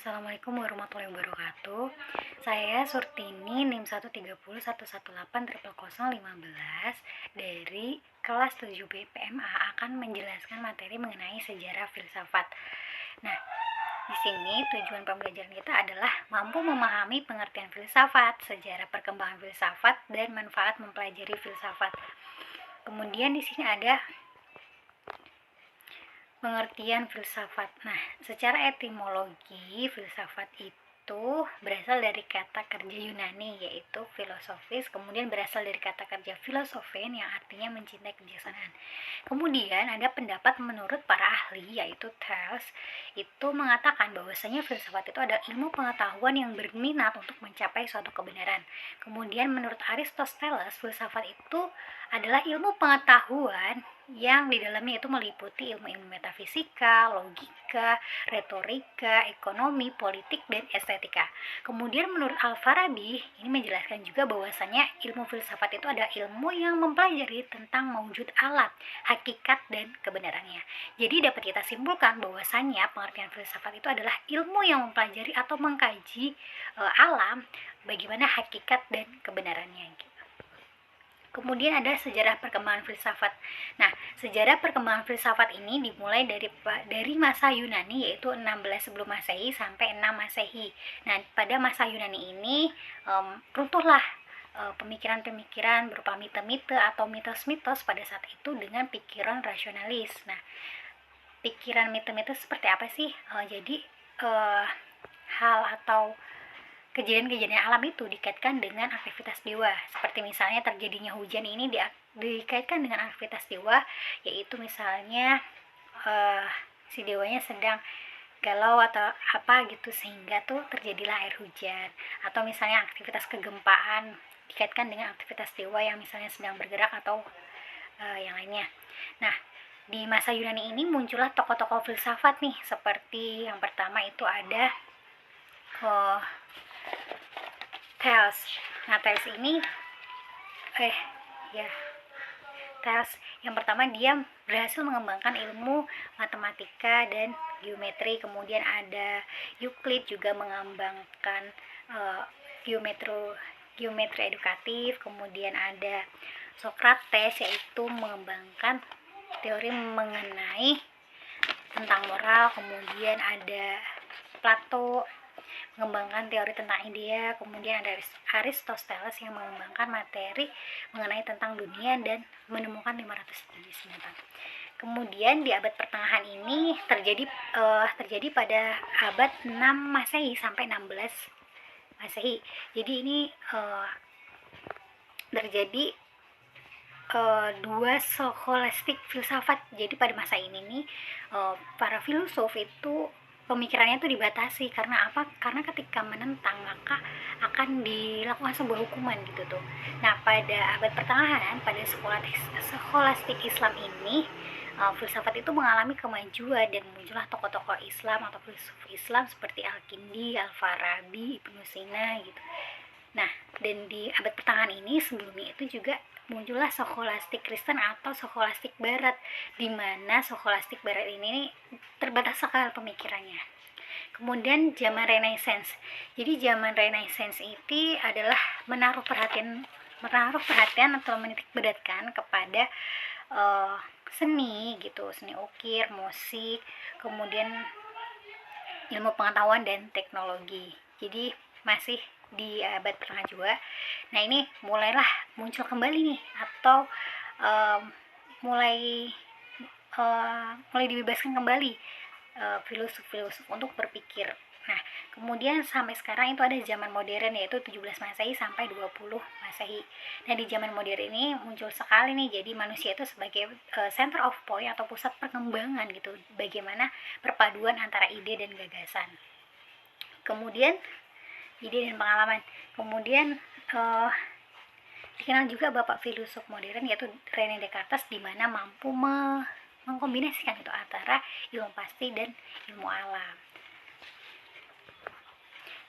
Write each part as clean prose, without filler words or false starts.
Assalamualaikum warahmatullahi wabarakatuh. Saya Surtini NIM 13011880015 dari kelas 7B PMA akan menjelaskan materi mengenai sejarah filsafat. Nah, di sini tujuan pembelajaran kita adalah mampu memahami pengertian filsafat, sejarah perkembangan filsafat, dan manfaat mempelajari filsafat. Kemudian di sini ada pengertian filsafat. Nah, secara etimologi, filsafat itu berasal dari kata kerja Yunani yaitu filosofis, kemudian berasal dari kata kerja filosofen yang artinya mencintai kebijaksanaan. Kemudian ada pendapat menurut para ahli yaitu Thales itu mengatakan bahwasanya filsafat itu adalah ilmu pengetahuan yang berminat untuk mencapai suatu kebenaran. Kemudian menurut Aristoteles, filsafat itu adalah ilmu pengetahuan yang di dalamnya itu meliputi ilmu-ilmu metafisika, logika, retorika, ekonomi, politik, dan estetika. Kemudian menurut Al-Farabi, ini menjelaskan juga bahwasanya ilmu filsafat itu adalah ilmu yang mempelajari tentang maujud alam, hakikat, dan kebenarannya. Jadi dapat kita simpulkan bahwasanya pengertian filsafat itu adalah ilmu yang mempelajari atau mengkaji alam, bagaimana hakikat dan kebenarannya. Kemudian ada sejarah perkembangan filsafat. Nah, sejarah perkembangan filsafat ini dimulai dari masa Yunani yaitu 16 sebelum Masehi sampai 6 Masehi. Nah, pada masa Yunani ini runtuhlah pemikiran-pemikiran berupa mite-mite atau mitos-mitos pada saat itu dengan pikiran rasionalis. Nah, pikiran mite-mite seperti apa sih? Jadi hal atau kejadian-kejadian alam itu dikaitkan dengan aktivitas dewa, seperti misalnya terjadinya hujan ini dikaitkan dengan aktivitas dewa, yaitu misalnya si dewanya sedang galau atau apa gitu sehingga tuh terjadilah air hujan, atau misalnya aktivitas kegempaan dikaitkan dengan aktivitas dewa yang misalnya sedang bergerak atau yang lainnya. Nah, di masa Yunani ini muncullah tokoh-tokoh filsafat nih, seperti yang pertama itu ada Thales. Nah, Thales ini Thales yang pertama dia berhasil mengembangkan ilmu matematika dan geometri. Kemudian ada Euclid juga mengembangkan geometri edukatif. Kemudian ada Socrates yaitu mengembangkan teori mengenai tentang moral. Kemudian ada Plato mengembangkan teori tentang idea. Kemudian ada Aristoteles yang mengembangkan materi mengenai tentang dunia dan menemukan 500 jenis binatang. Kemudian di abad pertengahan ini terjadi pada abad 6 Masehi sampai 16 Masehi. Jadi ini terjadi dua skolastik filsafat. Jadi pada masa ini nih para filsuf itu pemikirannya itu dibatasi. Karena apa? Karena ketika menentang maka akan dilakukan sebuah hukuman gitu tuh. Nah, pada abad pertengahan, pada skolastik Islam ini filsafat itu mengalami kemajuan dan muncullah tokoh-tokoh Islam atau filsuf Islam seperti Al-Kindi, Al-Farabi, Ibnu Sina gitu. Nah, dan di abad pertengahan ini sebelumnya itu juga muncullah skolastik Kristen atau skolastik Barat, di mana skolastik Barat ini terbatas sekali pemikirannya. Kemudian zaman Renaissance. Jadi zaman Renaissance itu adalah menaruh perhatian atau menitik beratkan kepada seni gitu, seni ukir, musik, kemudian ilmu pengetahuan dan teknologi. Jadi masih di abad pertengahan juga. Nah, ini mulailah muncul kembali nih, atau mulai dibebaskan kembali filosof-filosof untuk berpikir. Nah, kemudian sampai sekarang itu ada zaman modern yaitu 17 Masehi sampai 20 Masehi. Nah, di zaman modern ini muncul sekali nih, jadi manusia itu sebagai center of point atau pusat perkembangan gitu. Bagaimana perpaduan antara ide dan gagasan. Kemudian ide dan pengalaman. Kemudian dikenal juga bapak filosof modern yaitu René Descartes, di mana mampu mengkombinasikan itu antara ilmu pasti dan ilmu alam.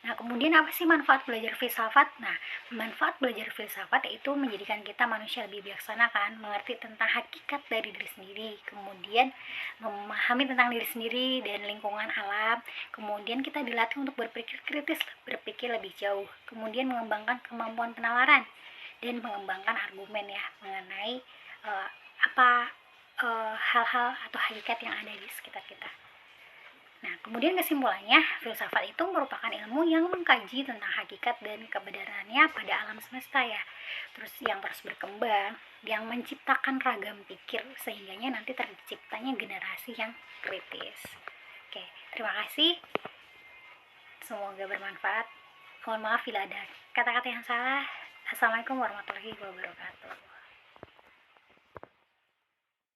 Nah, kemudian apa sih manfaat belajar filsafat? Nah, manfaat belajar filsafat yaitu menjadikan kita manusia lebih bijaksana kan, mengerti tentang hakikat dari diri sendiri, kemudian memahami tentang diri sendiri dan lingkungan alam, kemudian kita dilatih untuk berpikir kritis, berpikir lebih jauh, kemudian mengembangkan kemampuan penalaran dan mengembangkan argumen ya mengenai apa hal-hal atau hakikat yang ada di sekitar kita. Nah, kemudian kesimpulannya, filsafat itu merupakan ilmu yang mengkaji tentang hakikat dan kebenarannya pada alam semesta ya. Terus yang terus berkembang, yang menciptakan ragam pikir sehingganya nanti terciptanya generasi yang kritis. Oke, terima kasih. Semoga bermanfaat. Mohon maaf bila ada kata-kata yang salah. Assalamualaikum warahmatullahi wabarakatuh.